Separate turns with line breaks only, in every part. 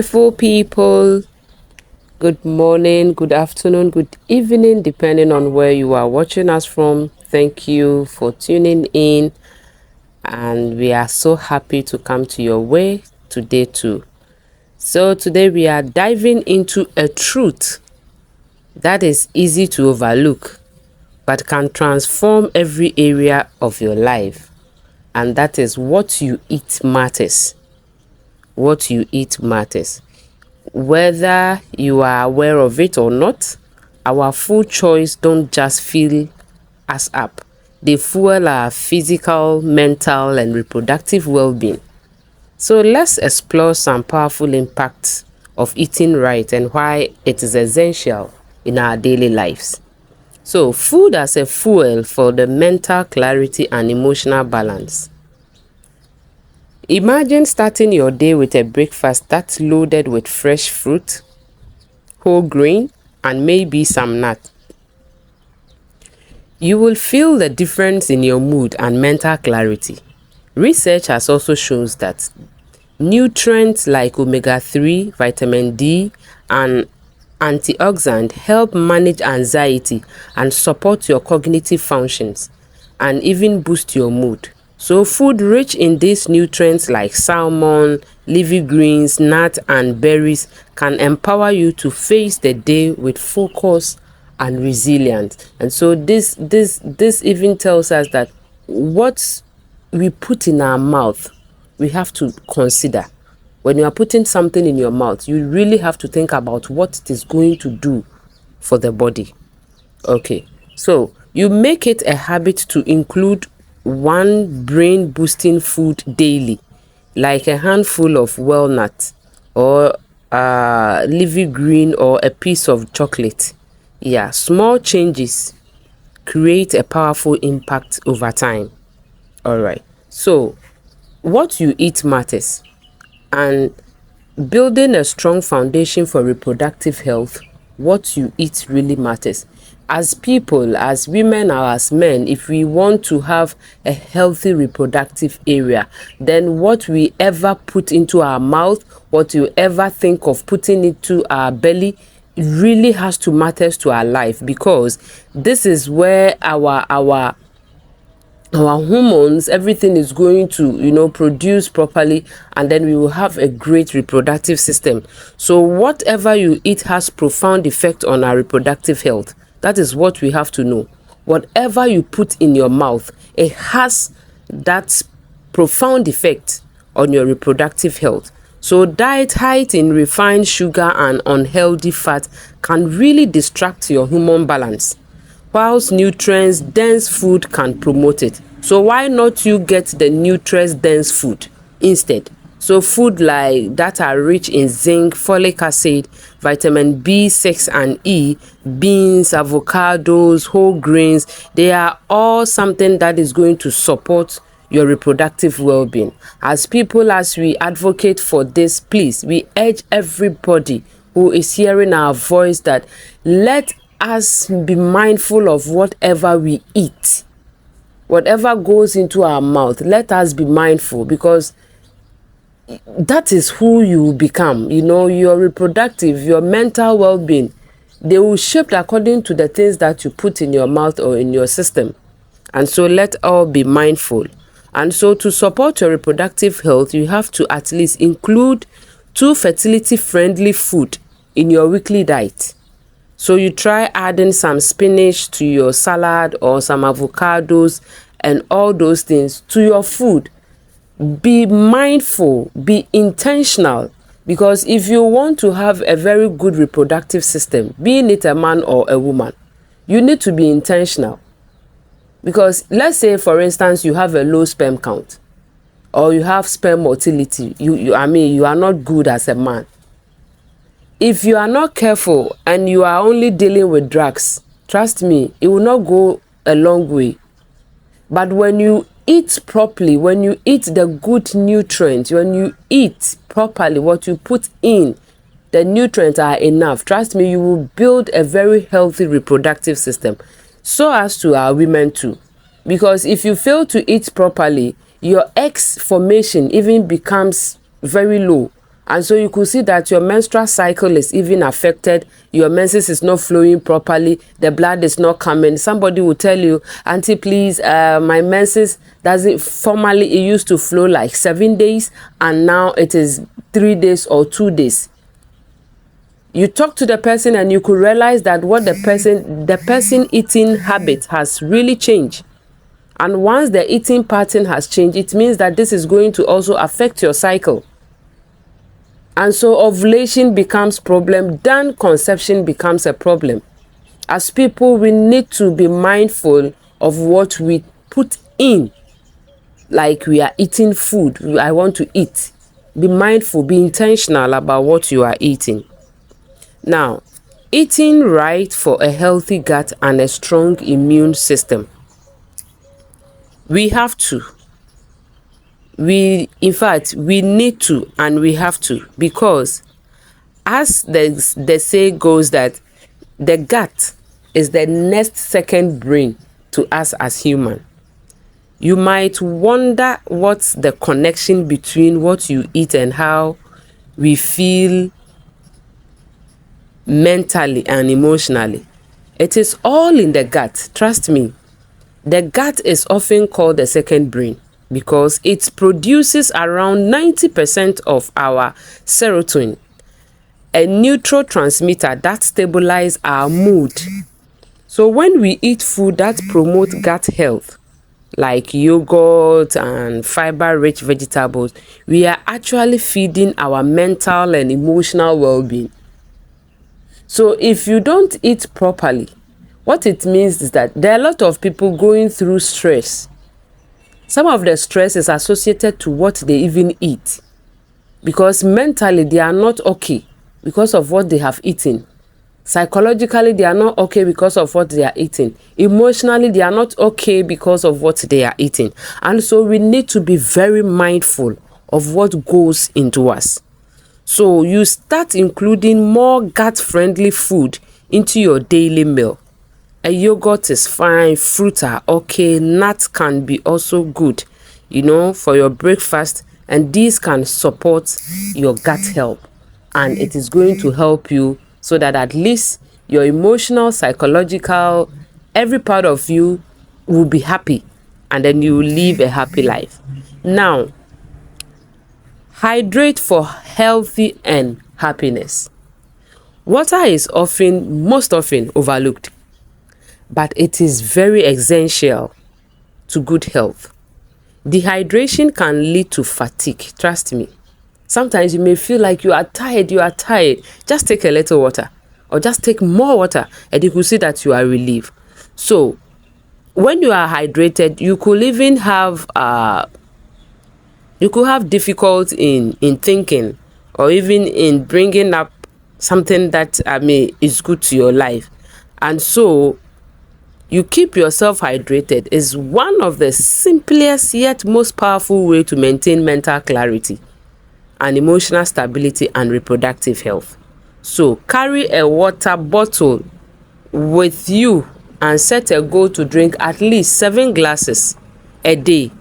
beautiful people. Good morning, good afternoon, good evening, depending on where you are watching us from. Thank you for tuning in, and we are so happy to come to your way today too. So today we are diving into a truth that is easy to overlook but can transform every area of your life, and that is what you eat matters. What you eat matters. Whether you are aware of it or not, our food choice don't just fill us up. They fuel our physical, mental, and reproductive well-being. So let's explore some powerful impacts of eating right and why it is essential in our daily lives. So food as a fuel for the mental clarity and emotional balance. Imagine starting your day with a breakfast that's loaded with fresh fruit, whole grain, and maybe some nuts. You will feel the difference in your mood and mental clarity. Research has also shown that nutrients like omega-3, vitamin D, and antioxidants help manage anxiety and support your cognitive functions and even boost your mood. So food rich in these nutrients like salmon, leafy greens, nuts, and berries can empower you to face the day with focus and resilience. And so this even tells us that what we put in our mouth, we have to consider. When you are putting something in your mouth, you really have to think about what it is going to do for the body. Okay, so you make it a habit to include one brain boosting food daily, like a handful of walnut or leafy green or a piece of chocolate. Yeah, small changes create a powerful impact over time. All right, so what you eat matters, and building a strong foundation for reproductive health, what you eat really matters. As people, as women or as men, if we want to have a healthy reproductive area, then what we ever put into our mouth, what you ever think of putting into our belly, really has to matter to our life, because this is where our hormones, everything is going to produce properly, and then we will have a great reproductive system. So whatever you eat has profound effect on our reproductive health. That is what we have to know. Whatever you put in your mouth, it has that profound effect on your reproductive health. So diet high in refined sugar and unhealthy fat can really distract your hormone balance, whilst nutrients dense food can promote it. So why not you get the nutrients dense food instead? So food like that are rich in zinc, folic acid, vitamin B6 and E, beans, avocados, whole grains, they are all something that is going to support your reproductive well-being. As people, as we advocate for this, please, we urge everybody who is hearing our voice that let us be mindful of whatever we eat. Whatever goes into our mouth, let us be mindful, because that is who you become. Your reproductive, your mental well-being, they will shape according to the things that you put in your mouth or in your system. And so let all be mindful. And so to support your reproductive health, you have to at least include 2 fertility-friendly food in your weekly diet. So you try adding some spinach to your salad or some avocados and all those things to your food. Be mindful, be intentional, because if you want to have a very good reproductive system, being it a man or a woman, you need to be intentional. Because let's say, for instance, you have a low sperm count or you have sperm motility, you are not good as a man. If you are not careful and you are only dealing with drugs, trust me, it will not go a long way. But when you eat properly, when you eat the good nutrients, when you eat properly, what you put in, the nutrients are enough. Trust me, you will build a very healthy reproductive system. So as to our women too. Because if you fail to eat properly, your egg formation even becomes very low. And so you could see that your menstrual cycle is even affected. Your menses is not flowing properly. The blood is not coming. Somebody will tell you, Auntie, please, my menses doesn't, formerly it used to flow like 7 days, and now it is 3 days or 2 days. You talk to the person and you could realize that what the person eating habit has really changed. And once the eating pattern has changed, it means that this is going to also affect your cycle. And so ovulation becomes problem, then conception becomes a problem. As people, we need to be mindful of what we put in. Like we are eating food, I want to eat. Be mindful, be intentional about what you are eating. Now, eating right for a healthy gut and a strong immune system. We have to. In fact, we need to and we have to, because as the say goes that the gut is the next second brain to us as human. You might wonder what's the connection between what you eat and how we feel mentally and emotionally. It is all in the gut, trust me. The gut is often called the second brain because it produces around 90% of our serotonin, a neurotransmitter that stabilizes our mood. So when we eat food that promote gut health, like yogurt and fiber-rich vegetables, we are actually feeding our mental and emotional well-being. So if you don't eat properly, what it means is that there are a lot of people going through stress. Some of the stress is associated to what they even eat, because mentally they are not okay because of what they have eaten. Psychologically, they are not okay because of what they are eating. Emotionally, they are not okay because of what they are eating. And so we need to be very mindful of what goes into us. So you start including more gut-friendly food into your daily meal. A yogurt is fine, fruit are okay, nuts can be also good, for your breakfast, and these can support your gut health. And it is going to help you so that at least your emotional, psychological, every part of you will be happy, and then you will live a happy life. Now, hydrate for healthy and happiness. Water is most often overlooked, but it is very essential to good health. Dehydration can lead to fatigue, trust me. Sometimes you may feel like you are tired. Just take a little water or just take more water and you could see that you are relieved. So when you are hydrated, you could even have difficulty in thinking or even in bringing up something that is good to your life. And so you keep yourself hydrated is one of the simplest yet most powerful way to maintain mental clarity and emotional stability and reproductive health. So carry a water bottle with you and set a goal to drink at least 7 glasses a day.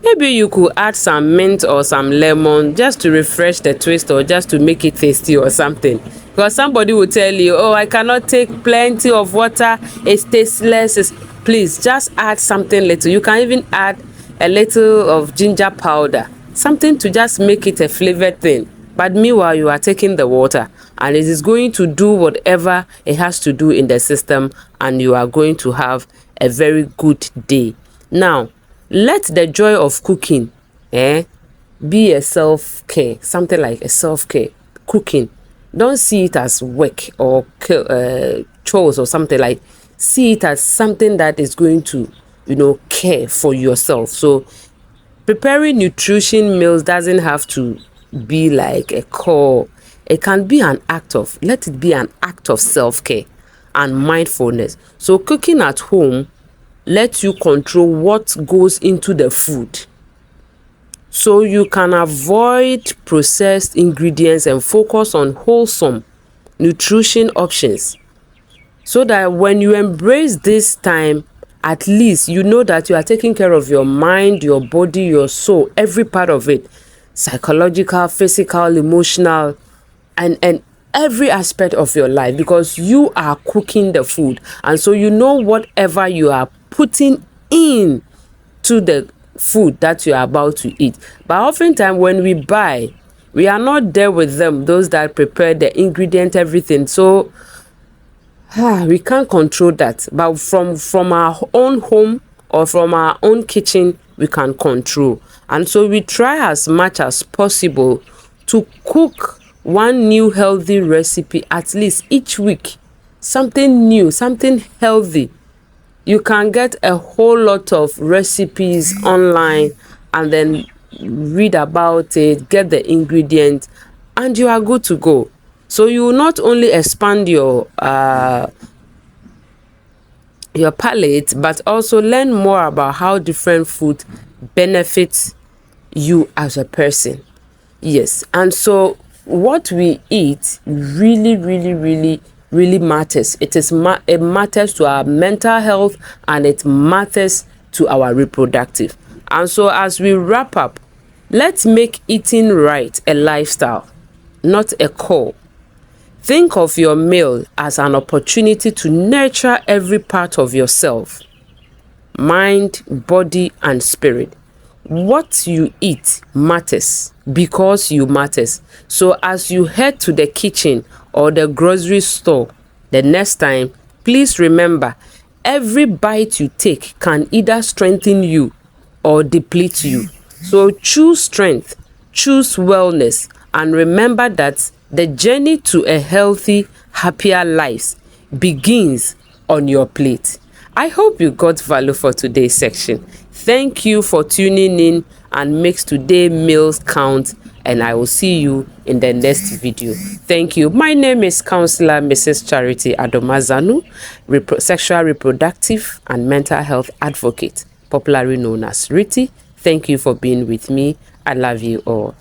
Maybe you could add some mint or some lemon just to refresh the taste or just to make it tasty or something. Because somebody will tell you, oh, I cannot take plenty of water, it's tasteless. Please just add something little. You can even add a little of ginger powder, something to just make it a flavored thing. But meanwhile, you are taking the water and it is going to do whatever it has to do in the system, and you are going to have a very good day. Now, let the joy of cooking be a self-care, something like a self-care. Cooking, don't see it as work or chores or something. Like, see it as something that is going to care for yourself. So preparing nutrition meals doesn't have to be like a core. It can be let it be an act of self-care and mindfulness. So cooking at home lets you control what goes into the food, so you can avoid processed ingredients and focus on wholesome nutrition options, so that when you embrace this time, at least you know that you are taking care of your mind, your body, your soul, every part of it. psychological, physical, emotional, and every aspect of your life, because you are cooking the food, and so you know whatever you are putting in to the food that you are about to eat. But oftentimes when we buy, we are not there with them, those that prepare the ingredient, everything. So we can't control that. But from our own home or from our own kitchen, we can control. And so we try as much as possible to cook one new healthy recipe at least each week. Something new, something healthy. You can get a whole lot of recipes online and then read about it, get the ingredients, and you are good to go. So you will not only expand your palate, but also learn more about how different food benefits you as a person. Yes, and so what we eat really, really, really, really matters. It matters to our mental health, and it matters to our reproductive. And so as we wrap up, let's make eating right a lifestyle, not a call. Think of your meal as an opportunity to nurture every part of yourself: mind, body, and spirit. What you eat matters because you matters. So as you head to the kitchen or the grocery store the next time, please remember, every bite you take can either strengthen you or deplete you. So choose strength, choose wellness, and remember that the journey to a healthy, happier life begins on your plate. I hope you got value for today's section. Thank you for tuning in, and make today's meals count, and I will see you in the next video. Thank you. My name is Counselor Mrs. Charity Adomazanu, sexual, reproductive, and mental health advocate, popularly known as RITI. Thank you for being with me. I love you all.